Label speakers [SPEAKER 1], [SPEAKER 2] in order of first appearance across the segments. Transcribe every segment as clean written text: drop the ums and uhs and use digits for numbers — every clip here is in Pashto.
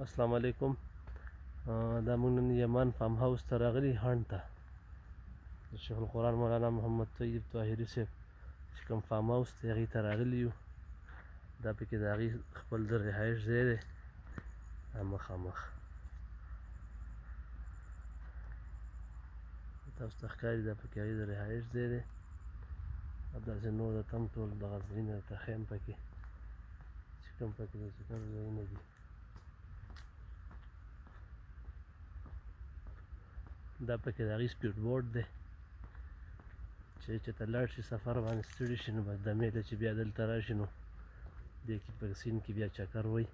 [SPEAKER 1] السلام علیکم. دا موږ نن یمن فارم هاوس ته راغلي هڼ ته د شیخ القرآن مولانا محمد طیب طاهري صاحب چې کوم فارم هاوس دی هغې ته راغلي یو. دا پکې د هغې خپل د رهایش ځای دی. مخامخ تاسو ته ښکاري دا پکې هغې د رهایش ځای دی. او داسې نور درته هم ټول دغه ځایونه درته ښیم پکې چې کوم پکې د ذکر ځایونه دي. دا پکې د هغې سپیډ بوټ دی چې چېرته لاړ شي سفر باندې ستړي شي نو بس دمې ته چې بیا دلته راشي نو دې کې په سیند کې بیا چکر وهي.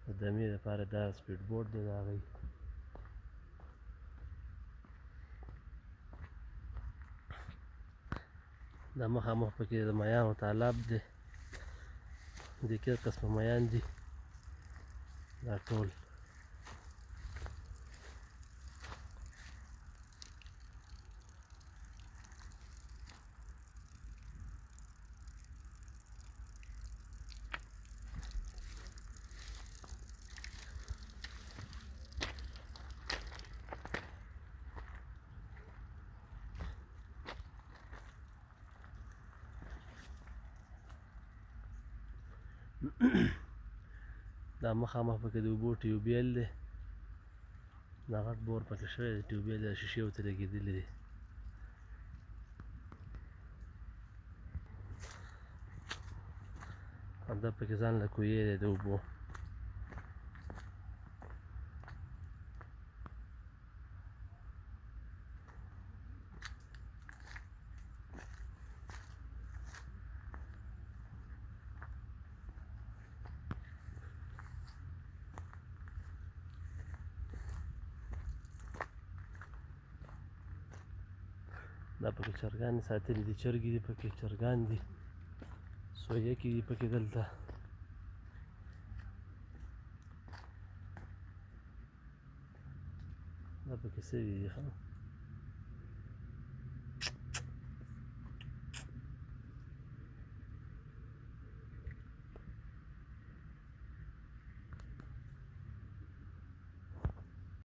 [SPEAKER 1] د دمې لپاره دا سپیډ بوټ دی د هغې. دا مخامخ پکې د میانو تالاب دی. دې کې هر قسمه میان دي دا ټول. دا مخامخ پکې د اوبو ټیوبیل دی. دا غټ بور پکې شوی دی ټیوبیل دی شیشې ورته لګېدلې دي. او دا پکې ځان له کوهی دی د اوبو. دا پکې چرګانې ساتلي دي. چرګې دي پکې چرګان دي سویکې دي پکې دلته. دا پکې سوي دي ښه